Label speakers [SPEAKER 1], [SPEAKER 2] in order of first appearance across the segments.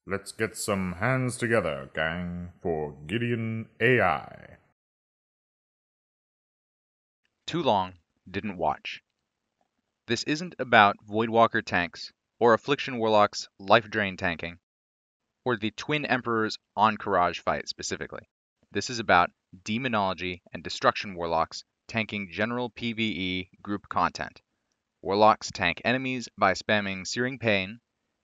[SPEAKER 1] Let's get some hands together, gang, for Gideon AI.
[SPEAKER 2] Too long, didn't watch. This isn't about Voidwalker tanks, or Affliction Warlock's life drain tanking, or the Twin Emperors Encourage fight specifically. This is about Demonology and Destruction Warlocks tanking general PvE group content. Warlocks tank enemies by spamming Searing Pain.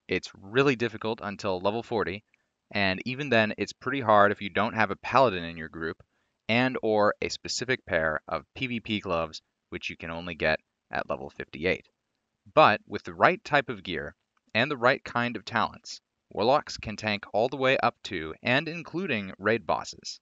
[SPEAKER 2] It's really difficult until level 40, and even then it's pretty hard if you don't have a paladin in your group and or a specific pair of PvP gloves, which you can only get at level 58. But with the right type of gear and the right kind of talents, Warlocks can tank all the way up to and including raid bosses.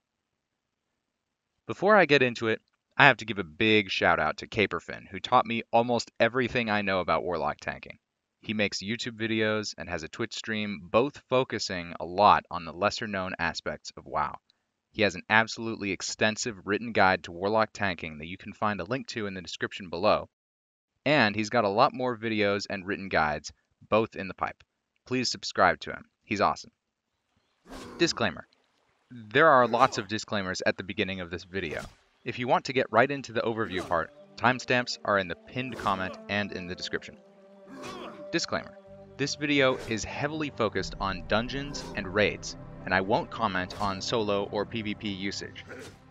[SPEAKER 2] Before I get into it, I have to give a big shout out to Caperfin, who taught me almost everything I know about Warlock tanking. He makes YouTube videos and has a Twitch stream, both focusing a lot on the lesser known aspects of WoW. He has an absolutely extensive written guide to Warlock tanking that you can find a link to in the description below. And he's got a lot more videos and written guides, both in the pipe. Please subscribe to him. He's awesome. Disclaimer. There are lots of disclaimers at the beginning of this video. If you want to get right into the overview part, timestamps are in the pinned comment and in the description. Disclaimer. This video is heavily focused on dungeons and raids, and I won't comment on solo or PvP usage,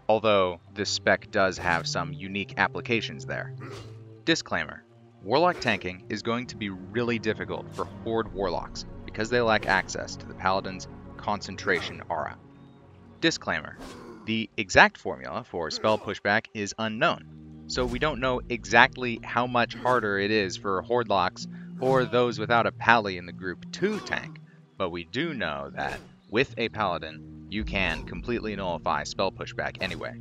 [SPEAKER 2] although this spec does have some unique applications there. Disclaimer. Warlock tanking is going to be really difficult for Horde Warlocks because they lack access to the Paladin's concentration aura. Disclaimer. The exact formula for spell pushback is unknown, so we don't know exactly how much harder it is for Hordelocks or those without a pally in the group to tank, but we do know that with a paladin, you can completely nullify spell pushback anyway.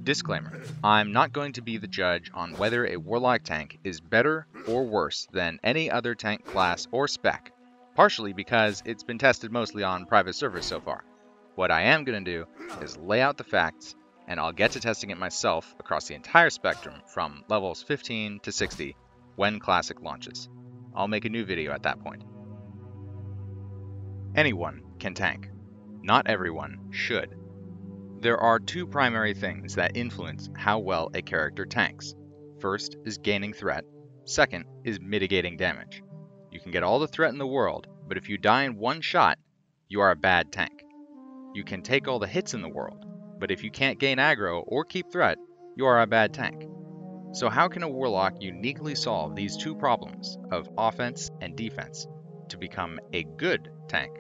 [SPEAKER 2] Disclaimer, I'm not going to be the judge on whether a Warlock tank is better or worse than any other tank class or spec, partially because it's been tested mostly on private servers so far. What I am going to do is lay out the facts, and I'll get to testing it myself across the entire spectrum from levels 15 to 60 when Classic launches. I'll make a new video at that point. Anyone can tank. Not everyone should. There are two primary things that influence how well a character tanks. First is gaining threat. Second is mitigating damage. You can get all the threat in the world, but if you die in one shot, you are a bad tank. You can take all the hits in the world, but if you can't gain aggro or keep threat, you are a bad tank. So how can a Warlock uniquely solve these two problems of offense and defense to become a good tank?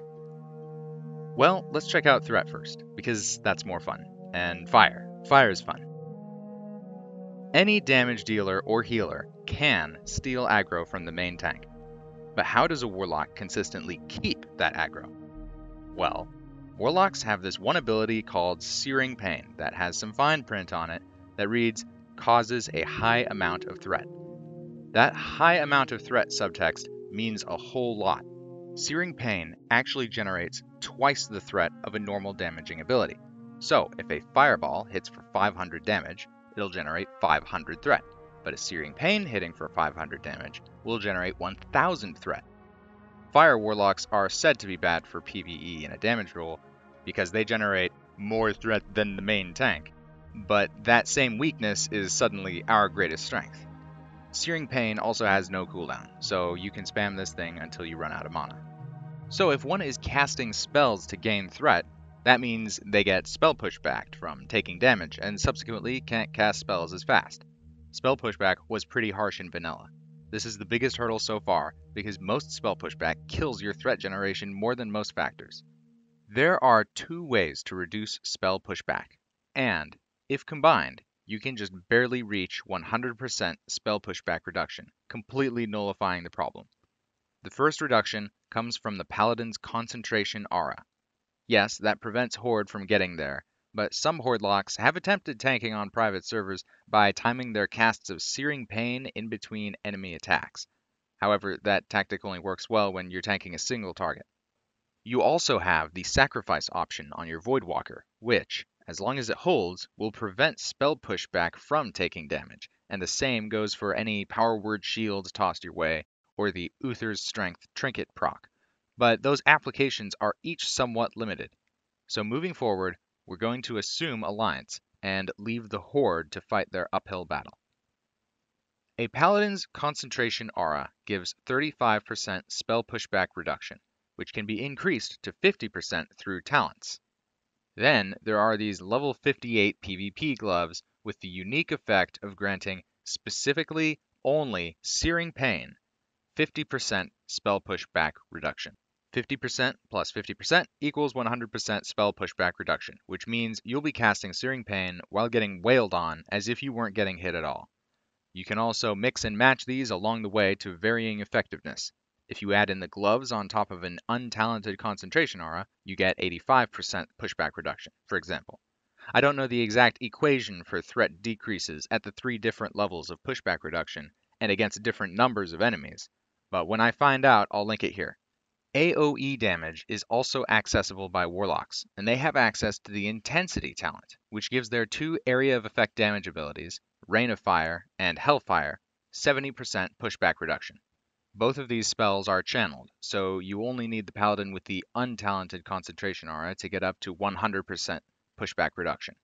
[SPEAKER 2] Well, let's check out threat first, because that's more fun. And fire. Fire is fun. Any damage dealer or healer can steal aggro from the main tank. But how does a Warlock consistently keep that aggro? Well, Warlocks have this one ability called Searing Pain that has some fine print on it that reads, causes a high amount of threat. That high amount of threat subtext means a whole lot. Searing Pain actually generates twice the threat of a normal damaging ability. So if a Fireball hits for 500 damage, it'll generate 500 threat. But a Searing Pain hitting for 500 damage will generate 1000 threat. Fire Warlocks are said to be bad for PvE in a damage roll because they generate more threat than the main tank. But that same weakness is suddenly our greatest strength. Searing Pain also has no cooldown, so you can spam this thing until you run out of mana. So if one is casting spells to gain threat, that means they get spell pushback from taking damage and subsequently can't cast spells as fast. Spell pushback was pretty harsh in vanilla. This is the biggest hurdle so far because most spell pushback kills your threat generation more than most factors. There are two ways to reduce spell pushback, and if combined, you can just barely reach 100% spell pushback reduction, completely nullifying the problem. The first reduction comes from the Paladin's concentration aura. Yes, that prevents Horde from getting there, but some Hordelocks have attempted tanking on private servers by timing their casts of Searing Pain in between enemy attacks. However, that tactic only works well when you're tanking a single target. You also have the Sacrifice option on your Voidwalker, which, as long as it holds, will prevent spell pushback from taking damage, and the same goes for any Power Word shields tossed your way, or the Uther's Strength trinket proc. but those applications are each somewhat limited. So moving forward, we're going to assume alliance and leave the Horde to fight their uphill battle. A Paladin's concentration aura gives 35% spell pushback reduction, which can be increased to 50% through talents. Then there are these level 58 PvP gloves with the unique effect of granting specifically only Searing Pain 50% spell pushback reduction. 50% plus 50% equals 100% spell pushback reduction, which means you'll be casting Searing Pain while getting wailed on as if you weren't getting hit at all. You can also mix and match these along the way to varying effectiveness. If you add in the gloves on top of an untalented concentration aura, you get 85% pushback reduction, for example. I don't know the exact equation for threat decreases at the 3 different levels of pushback reduction and against different numbers of enemies, but when I find out, I'll link it here. AoE damage is also accessible by Warlocks, and they have access to the Intensity talent, which gives their 2 area of effect damage abilities, Rain of Fire and Hellfire, 70% pushback reduction. Both of these spells are channeled, so you only need the Paladin with the untalented concentration aura to get up to 100% pushback reduction.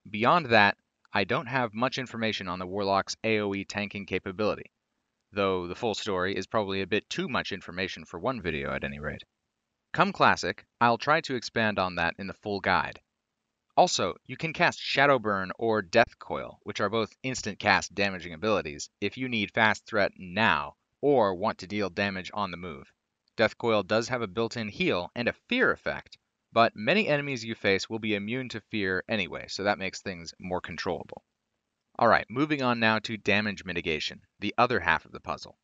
[SPEAKER 2] Beyond that, I don't have much information on the Warlock's AoE tanking capability, though the full story is probably a bit too much information for one video at any rate. Come Classic, I'll try to expand on that in the full guide. Also, you can cast Shadowburn or Death Coil, which are both instant cast damaging abilities, if you need fast threat now, or want to deal damage on the move. Death Coil does have a built-in heal and a fear effect, but many enemies you face will be immune to fear anyway, so that makes things more controllable. Alright, moving on now to damage mitigation, the other half of the puzzle.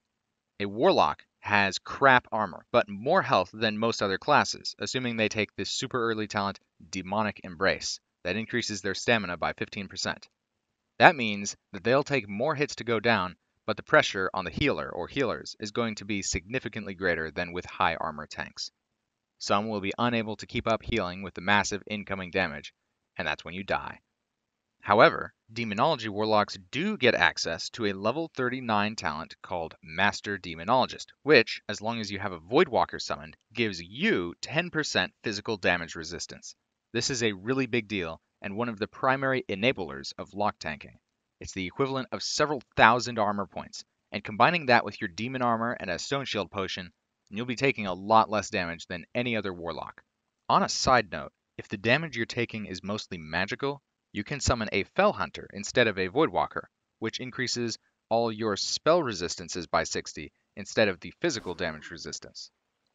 [SPEAKER 2] A Warlock has crap armor, but more health than most other classes, assuming they take this super early talent, Demonic Embrace, that increases their stamina by 15%. That means that they'll take more hits to go down, but the pressure on the healer or healers is going to be significantly greater than with high armor tanks. Some will be unable to keep up healing with the massive incoming damage, and that's when you die. However, Demonology Warlocks do get access to a level 39 talent called Master Demonologist, which, as long as you have a Voidwalker summoned, gives you 10% physical damage resistance. This is a really big deal, and one of the primary enablers of lock tanking. It's the equivalent of several thousand armor points, and combining that with your demon armor and a stone shield potion, you'll be taking a lot less damage than any other Warlock. On a side note, if the damage you're taking is mostly magical, you can summon a Fell Hunter instead of a Voidwalker, which increases all your spell resistances by 60 instead of the physical damage resistance.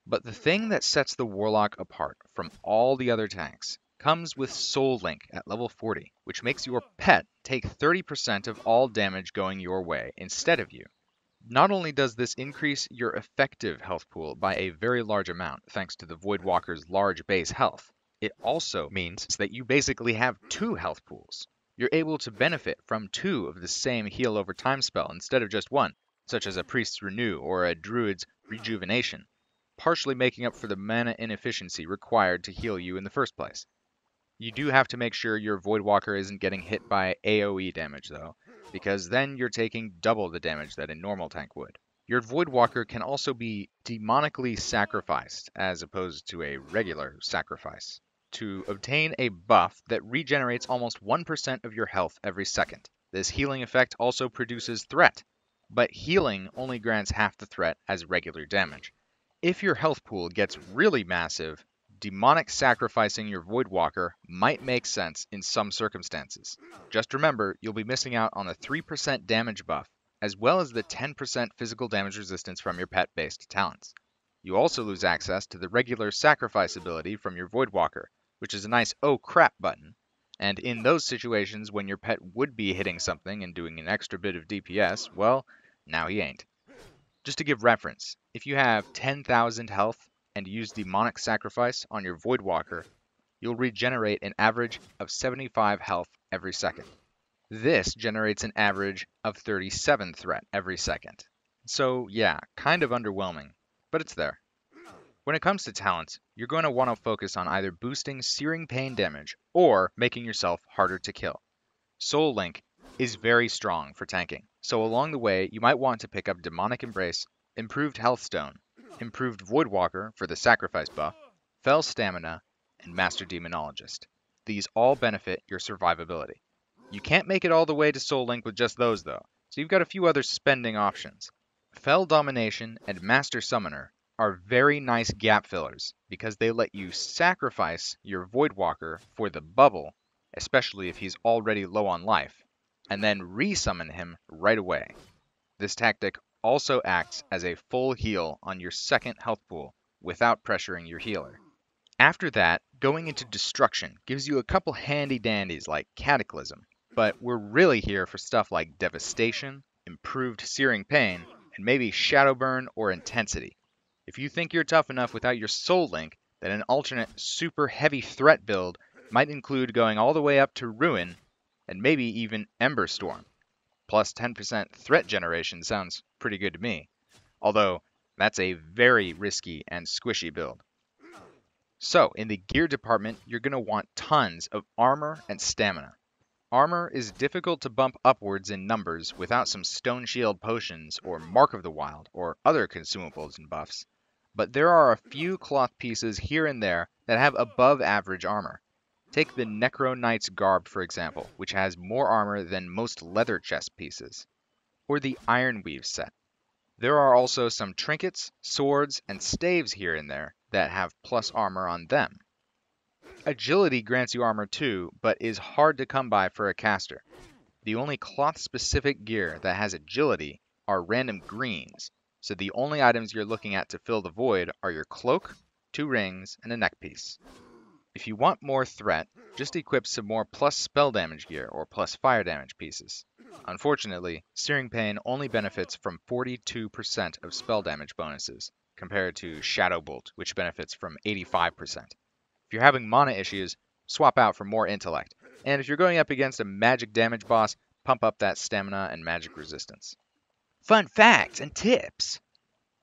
[SPEAKER 2] But the thing that sets the Warlock apart from all the other tanks comes with Soul Link at level 40, which makes your pet take 30% of all damage going your way instead of you. Not only does this increase your effective health pool by a very large amount thanks to the Voidwalker's large base health, it also means that you basically have 2 health pools. You're able to benefit from 2 of the same heal over time spell instead of just 1, such as a Priest's Renew or a Druid's Rejuvenation, partially making up for the mana inefficiency required to heal you in the first place. You do have to make sure your Voidwalker isn't getting hit by AoE damage though, because then you're taking double the damage that a normal tank would. Your Voidwalker can also be demonically sacrificed, as opposed to a regular sacrifice, to obtain a buff that regenerates almost 1% of your health every second. This healing effect also produces threat, but healing only grants half the threat as regular damage. If your health pool gets really massive, demonic sacrificing your Voidwalker might make sense in some circumstances. Just remember, you'll be missing out on the 3% damage buff, as well as the 10% physical damage resistance from your pet-based talents. You also lose access to the regular sacrifice ability from your Voidwalker, which is a nice oh crap button, and in those situations when your pet would be hitting something and doing an extra bit of DPS, well, now he ain't. Just to give reference, if you have 10,000 health and use Demonic Sacrifice on your Voidwalker, you'll regenerate an average of 75 health every second. This generates an average of 37 threat every second. So yeah, kind of underwhelming, but it's there. When it comes to talents, you're going to want to focus on either boosting Searing Pain damage or making yourself harder to kill. Soul Link is very strong for tanking, so along the way you might want to pick up Demonic Embrace, Improved Health Stone, improved Voidwalker for the sacrifice buff, Fell Stamina, and Master Demonologist. These all benefit your survivability. You can't make it all the way to Soul Link with just those though, so you've got a few other spending options. Fell Domination and Master Summoner are very nice gap fillers because they let you sacrifice your Voidwalker for the bubble, especially if he's already low on life, and then resummon him right away. This tactic also acts as a full heal on your second health pool without pressuring your healer. After that, going into Destruction gives you a couple handy dandies like Cataclysm, but we're really here for stuff like Devastation, improved Searing Pain, and maybe Shadowburn or Intensity. If you think you're tough enough without your Soul Link, then an alternate super heavy threat build might include going all the way up to Ruin, and maybe even Ember Storm. Plus 10% threat generation sounds pretty good to me, although that's a very risky and squishy build. So, in the gear department, you're going to want tons of armor and stamina. Armor is difficult to bump upwards in numbers without some Stone Shield potions or Mark of the Wild or other consumables and buffs, but there are a few cloth pieces here and there that have above average armor. Take the Necro Knight's Garb, for example, which has more armor than most leather chest pieces, or the Ironweave set. There are also some trinkets, swords, and staves here and there that have plus armor on them. Agility grants you armor too, but is hard to come by for a caster. The only cloth-specific gear that has agility are random greens, so the only items you're looking at to fill the void are your cloak, 2 rings, and a neck piece. If you want more threat, just equip some more plus spell damage gear or plus fire damage pieces. Unfortunately, Searing Pain only benefits from 42% of spell damage bonuses, compared to Shadow Bolt, which benefits from 85%. If you're having mana issues, swap out for more intellect, and if you're going up against a magic damage boss, pump up that stamina and magic resistance. Fun facts and tips!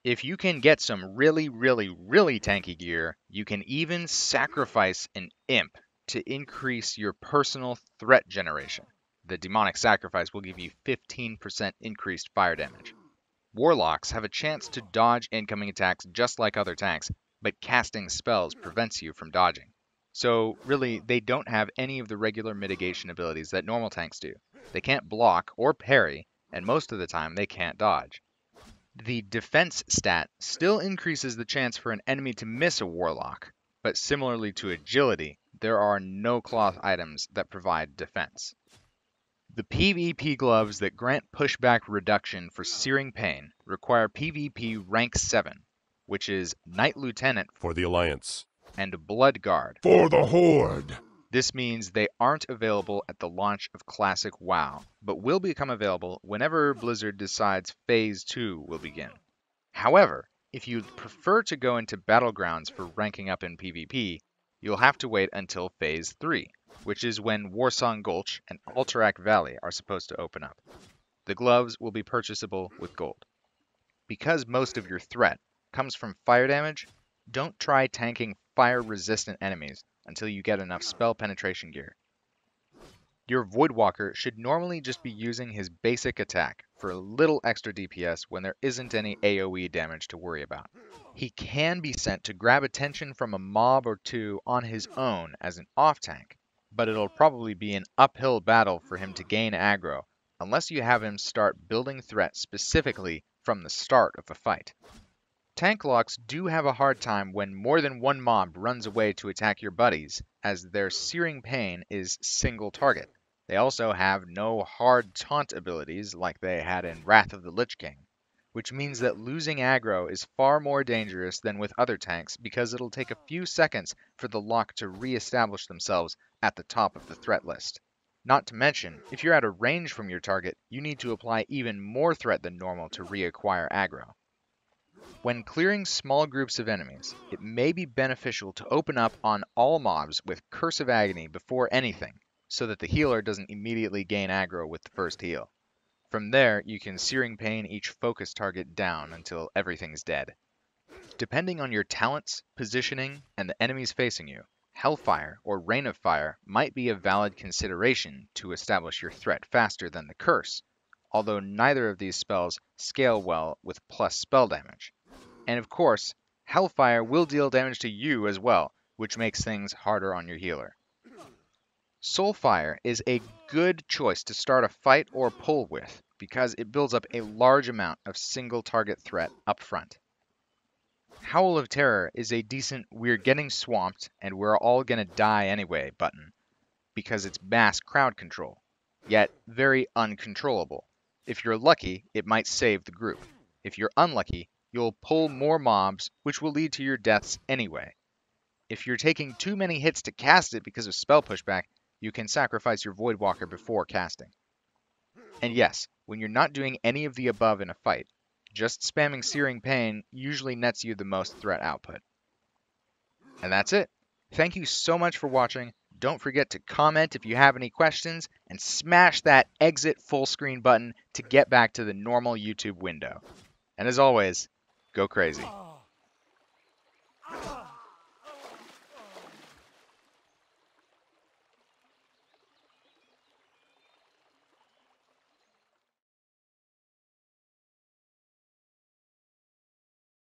[SPEAKER 2] If you can get some really tanky gear, you can even sacrifice an imp to increase your personal threat generation. The demonic sacrifice will give you 15% increased fire damage. Warlocks have a chance to dodge incoming attacks just like other tanks, but casting spells prevents you from dodging. So really, they don't have any of the regular mitigation abilities that normal tanks do. They can't block or parry, and most of the time they can't dodge. The defense stat still increases the chance for an enemy to miss a Warlock, but similarly to agility, there are no cloth items that provide defense. The PvP gloves that grant pushback reduction for Searing Pain require PvP rank 7, which is Knight Lieutenant
[SPEAKER 3] for the Alliance
[SPEAKER 2] and Blood Guard
[SPEAKER 3] for the Horde.
[SPEAKER 2] This means they aren't available at the launch of Classic WoW, but will become available whenever Blizzard decides Phase 2 will begin. However, if you'd prefer to go into Battlegrounds for ranking up in PvP, you'll have to wait until Phase 3, which is when Warsong Gulch and Alterac Valley are supposed to open up. The gloves will be purchasable with gold. Because most of your threat comes from fire damage, don't try tanking fire-resistant enemies until you get enough spell penetration gear. Your Voidwalker should normally just be using his basic attack for a little extra DPS when there isn't any AoE damage to worry about. He can be sent to grab attention from a mob or two on his own as an off-tank, but it'll probably be an uphill battle for him to gain aggro, unless you have him start building threat specifically from the start of a fight. Tank locks do have a hard time when more than one mob runs away to attack your buddies, as their Searing Pain is single target. They also have no hard taunt abilities like they had in Wrath of the Lich King, which means that losing aggro is far more dangerous than with other tanks because it'll take a few seconds for the lock to re-establish themselves at the top of the threat list. Not to mention, if you're at a range from your target, you need to apply even more threat than normal to reacquire aggro. When clearing small groups of enemies, it may be beneficial to open up on all mobs with Curse of Agony before anything, so that the healer doesn't immediately gain aggro with the first heal. From there, you can Searing Pain each focus target down until everything's dead. Depending on your talents, positioning, and the enemies facing you, Hellfire or Rain of Fire might be a valid consideration to establish your threat faster than the Curse, although neither of these spells scale well with plus spell damage. And of course, Hellfire will deal damage to you as well, which makes things harder on your healer. Soulfire is a good choice to start a fight or pull with, because it builds up a large amount of single target threat up front. Howl of Terror is a decent "we're getting swamped and we're all gonna die anyway" button, because it's mass crowd control, yet very uncontrollable. If you're lucky, it might save the group. If you're unlucky, you'll pull more mobs, which will lead to your deaths anyway. If you're taking too many hits to cast it because of spell pushback, you can sacrifice your Voidwalker before casting. And yes, when you're not doing any of the above in a fight, just spamming Searing Pain usually nets you the most threat output. And that's it. Thank you so much for watching. Don't forget to comment if you have any questions, and smash that exit full screen button to get back to the normal YouTube window. And as always, go crazy.